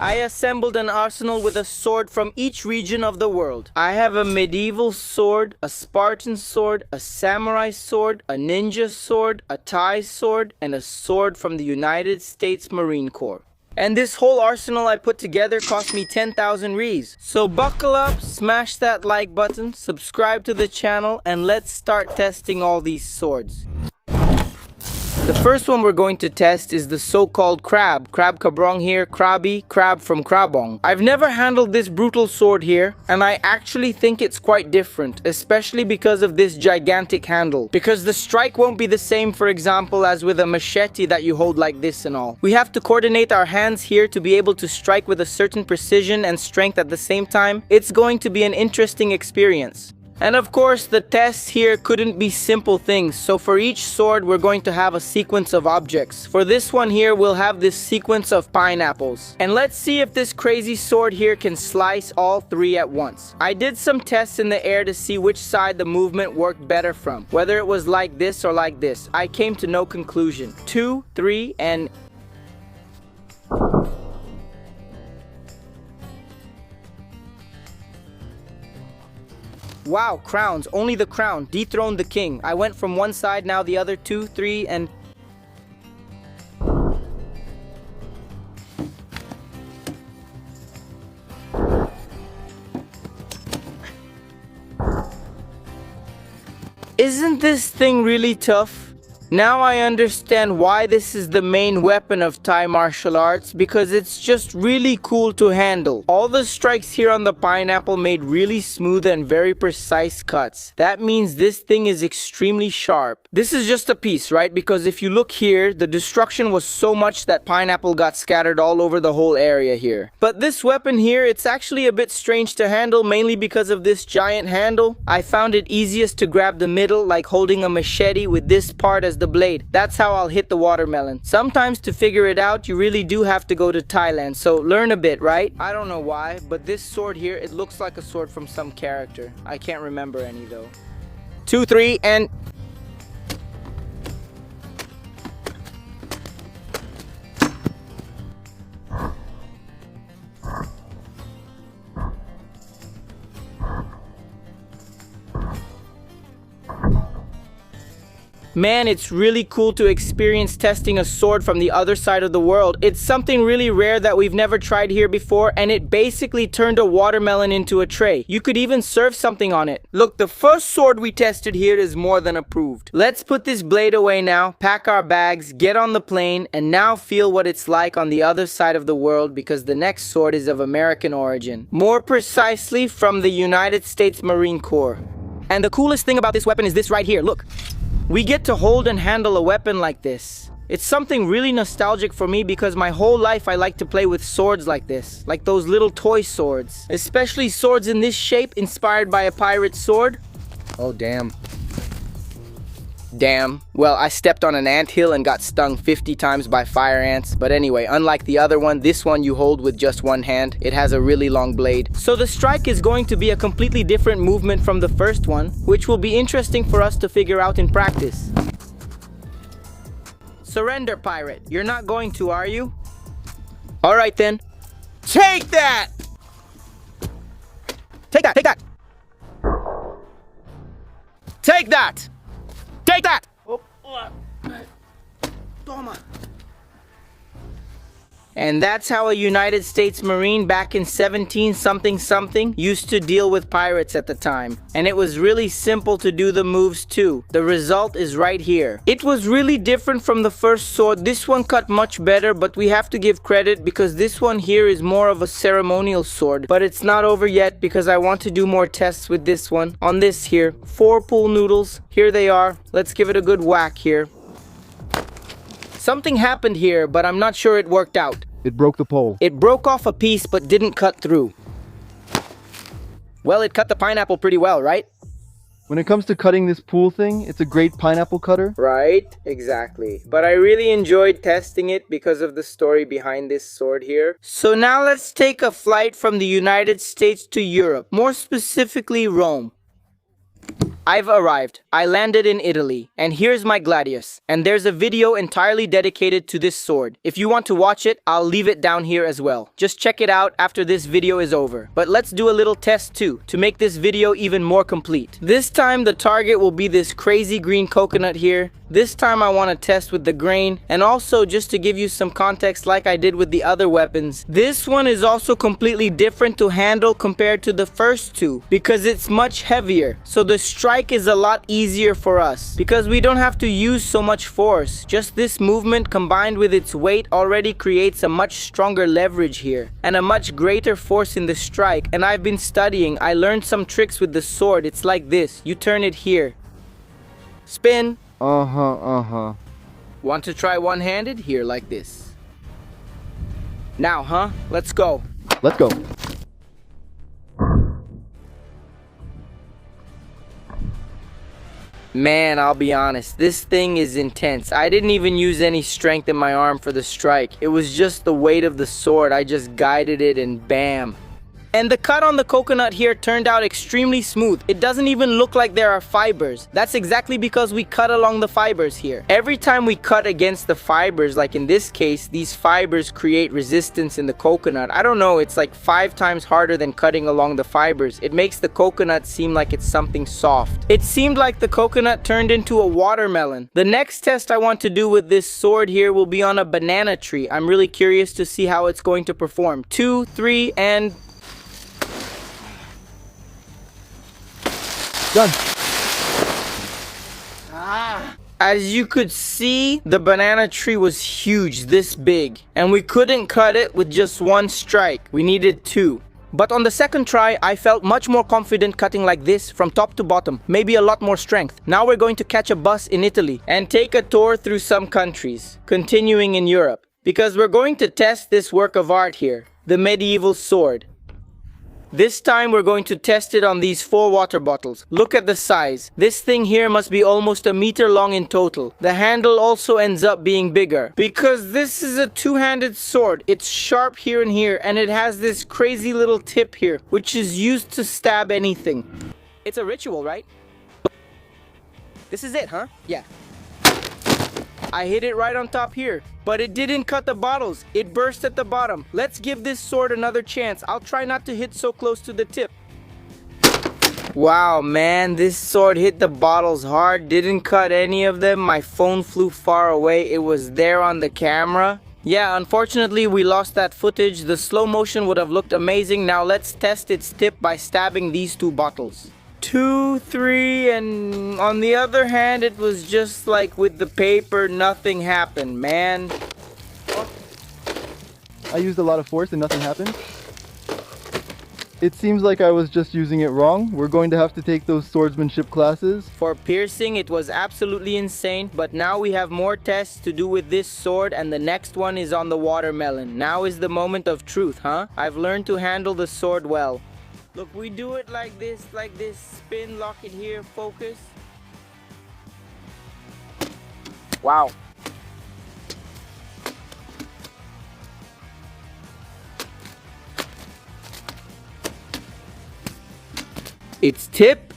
I assembled an arsenal with a sword from each region of the world. I have a medieval sword, a Spartan sword, a samurai sword, a ninja sword, a Thai sword, and a sword from the United States Marine Corps. And this whole arsenal I put together cost me 10,000 Ries. So buckle up, smash that like button, subscribe to the channel, and let's start testing all these swords. The first one we're going to test is the so-called crab. Crab kabrong here, Krabi, crab from Krabong. I've never handled this brutal sword here, and I actually think it's quite different, especially because of this gigantic handle. Because the strike won't be the same, for example, as with a machete that you hold like this and all. We have to coordinate our hands here to be able to strike with a certain precision and strength at the same time. It's going to be an interesting experience. And of course, the tests here couldn't be simple things, so for each sword we're going to have a sequence of objects. For this one here, we'll have this sequence of pineapples. And let's see if this crazy sword here can slice all three at once. I did some tests in the air to see which side the movement worked better from, whether it was like this or like this. I came to no conclusion. 2, 3, and... Wow, crowns, only the crown, dethroned the king. I went from one side, now the other, 2, 3, and... Isn't this thing really tough? Now I understand why this is the main weapon of Thai martial arts, because it's just really cool to handle. All the strikes here on the pineapple made really smooth and very precise cuts. That means this thing is extremely sharp. This is just a piece, right? Because if you look here, the destruction was so much that pineapple got scattered all over the whole area here. But this weapon here, it's actually a bit strange to handle, mainly because of this giant handle. I found it easiest to grab the middle, like holding a machete with this part as the blade. That's how I'll hit the watermelon. Sometimes to figure it out, you really do have to go to Thailand, so learn a bit, right? I don't know why, but this sword here, it looks like a sword from some character. I can't remember any though. 2, 3, and... Man, it's really cool to experience testing a sword from the other side of the world. It's something really rare that we've never tried here before, and it basically turned a watermelon into a tray. You could even serve something on it. Look, the first sword we tested here is more than approved. Let's put this blade away now, pack our bags, get on the plane, and now feel what it's like on the other side of the world, because the next sword is of American origin. More precisely, from the United States Marine Corps. And the coolest thing about this weapon is this right here, look. We get to hold and handle a weapon like this. It's something really nostalgic for me because my whole life I like to play with swords like this, like those little toy swords. Especially swords in this shape inspired by a pirate sword. Oh damn. Damn. Well, I stepped on an anthill and got stung 50 times by fire ants. But anyway, unlike the other one, this one you hold with just one hand. It has a really long blade. So the strike is going to be a completely different movement from the first one, which will be interesting for us to figure out in practice. Surrender, pirate. You're not going to, are you? Alright then. Take that! Take that! Take that! Take that! Take that! And that's how a United States Marine back in 17-something used to deal with pirates at the time. And it was really simple to do the moves too. The result is right here. It was really different from the first sword. This one cut much better, but we have to give credit because this one here is more of a ceremonial sword. But it's not over yet because I want to do more tests with this one. On this here, 4 pool noodles. Here they are. Let's give it a good whack here. Something happened here, but I'm not sure it worked out. It broke the pole. It broke off a piece, but didn't cut through. Well, it cut the pineapple pretty well, right? When it comes to cutting this pool thing, it's a great pineapple cutter. Right, exactly. But I really enjoyed testing it because of the story behind this sword here. So now let's take a flight from the United States to Europe, more specifically Rome. I've arrived. I landed in Italy, and here's my Gladius. And there's a video entirely dedicated to this sword. If you want to watch it, I'll leave it down here as well. Just check it out after this video is over. But let's do a little test too, to make this video even more complete. This time the target will be this crazy green coconut here. This time I want to test with the grain, and also just to give you some context like I did with the other weapons, this one is also completely different to handle compared to the first two because it's much heavier. So the strike is a lot easier for us because we don't have to use so much force. Just this movement combined with its weight already creates a much stronger leverage here and a much greater force in the strike. And I've been studying. I learned some tricks with the sword. It's like this. You turn it here. Spin. Want to try one-handed? Here, like this. Now, huh? Let's go. Let's go. Man, I'll be honest, this thing is intense. I didn't even use any strength in my arm for the strike. It was just the weight of the sword. I just guided it and bam. And the cut on the coconut here turned out extremely smooth. It doesn't even look like there are fibers. That's exactly because we cut along the fibers here. Every time we cut against the fibers, like in this case, these fibers create resistance in the coconut. I don't know, it's like 5 times harder than cutting along the fibers. It makes the coconut seem like it's something soft. It seemed like the coconut turned into a watermelon. The next test I want to do with this sword here will be on a banana tree. I'm really curious to see how it's going to perform. 2, 3, and... Done. As you could see, the banana tree was huge, this big, and we couldn't cut it with just one strike. We needed 2. But on the second try, I felt much more confident cutting like this from top to bottom, maybe a lot more strength. Now we're going to catch a bus in Italy and take a tour through some countries, continuing in Europe, because we're going to test this work of art here, the medieval sword. This time we're going to test it on these 4 water bottles. Look at the size. This thing here must be almost a meter long in total. The handle also ends up being bigger because this is a two-handed sword. It's sharp here and here, and it has this crazy little tip here which is used to stab anything. It's a ritual, right? This is it, huh? Yeah. I hit it right on top here, but it didn't cut the bottles. It burst at the bottom. Let's give this sword another chance. I'll try not to hit so close to the tip. Wow, man, this sword hit the bottles hard. Didn't cut any of them. My phone flew far away. It was there on the camera. Yeah, unfortunately, we lost that footage. The slow motion would have looked amazing. Now let's test its tip by stabbing these 2 bottles. 2, 3, and on the other hand, it was just like with the paper, nothing happened, man. I used a lot of force and nothing happened. It seems like I was just using it wrong. We're going to have to take those swordsmanship classes. For piercing, it was absolutely insane, but now we have more tests to do with this sword, and the next one is on the watermelon. Now is the moment of truth, huh? I've learned to handle the sword well. Look, we do it like this, spin, lock it here, focus. Wow. Its tip?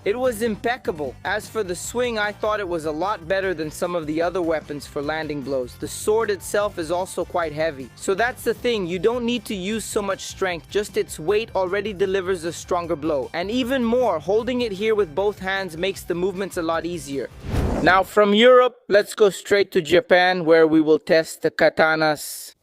It was impeccable. As for the swing, I thought it was a lot better than some of the other weapons for landing blows. The sword itself is also quite heavy. So that's the thing, you don't need to use so much strength, just its weight already delivers a stronger blow. And even more, holding it here with both hands makes the movements a lot easier. Now from Europe, let's go straight to Japan where we will test the katanas.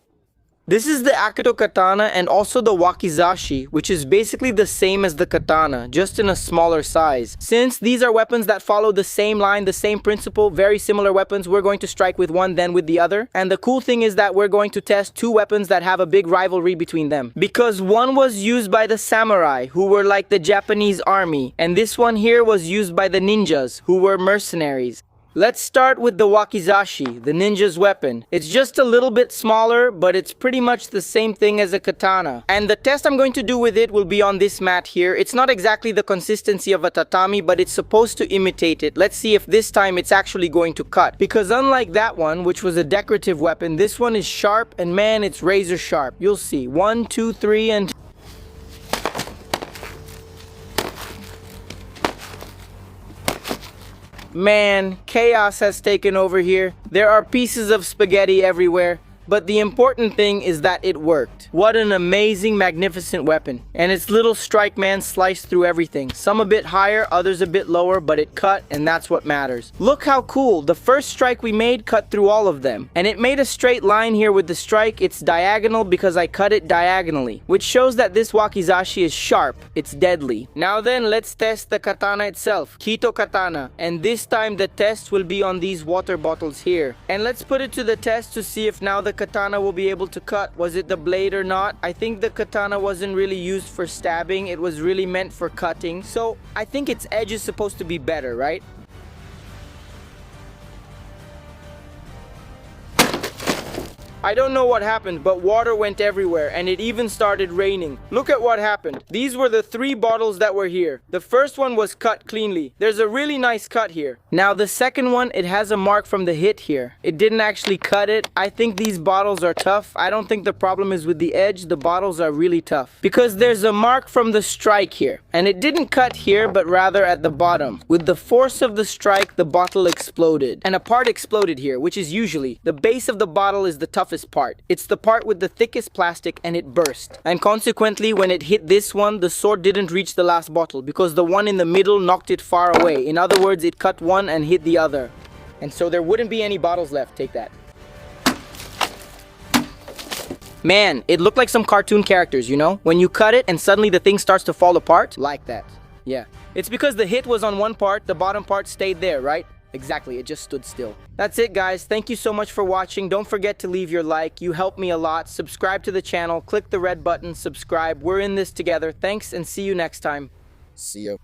This is the Akito katana and also the Wakizashi, which is basically the same as the katana, just in a smaller size. Since these are weapons that follow the same line, the same principle, very similar weapons, we're going to strike with one then with the other. And the cool thing is that we're going to test 2 weapons that have a big rivalry between them. Because one was used by the samurai, who were like the Japanese army, and this one here was used by the ninjas, who were mercenaries. Let's start with the Wakizashi, the ninja's weapon. It's just a little bit smaller, but it's pretty much the same thing as a katana. And the test I'm going to do with it will be on this mat here. It's not exactly the consistency of a tatami, but it's supposed to imitate it. Let's see if this time it's actually going to cut. Because unlike that one, which was a decorative weapon, this one is sharp, and man, it's razor sharp. You'll see. 1, 2, 3, and... Man, chaos has taken over here. There are pieces of spaghetti everywhere. But the important thing is that it worked. What an amazing, magnificent weapon. And its little strike man sliced through everything. Some a bit higher, others a bit lower, but it cut, and that's what matters. Look how cool. The first strike we made cut through all of them. And it made a straight line here with the strike. It's diagonal because I cut it diagonally, which shows that this Wakizashi is sharp. It's deadly. Now then, let's test the katana itself. Kito katana. And this time the test will be on these water bottles here. And let's put it to the test to see if now the katana will be able to cut. Was it the blade or not? I think the katana wasn't really used for stabbing. It was really meant for cutting. So I think its edge is supposed to be better, right? I don't know what happened, but water went everywhere and it even started raining. Look at what happened. These were the 3 bottles that were here. The first one was cut cleanly. There's a really nice cut here. Now the second one, it has a mark from the hit here. It didn't actually cut it. I think these bottles are tough. I don't think the problem is with the edge. The bottles are really tough. Because there's a mark from the strike here. And it didn't cut here, but rather at the bottom. With the force of the strike, the bottle exploded. And a part exploded here, which is usually the base of the bottle is the toughest part. It's the part with the thickest plastic and it burst. And consequently, when it hit this one, the sword didn't reach the last bottle because the one in the middle knocked it far away. In other words, it cut one and hit the other. And so there wouldn't be any bottles left. Take that. Man, it looked like some cartoon characters, you know? When you cut it and suddenly the thing starts to fall apart. Like that. Yeah. It's because the hit was on one part, the bottom part stayed there, right? Exactly, it just stood still. That's it, guys. Thank you so much for watching. Don't forget to leave your like. You help me a lot. Subscribe to the channel. Click the red button. Subscribe. We're in this together. Thanks, and see you next time. See ya.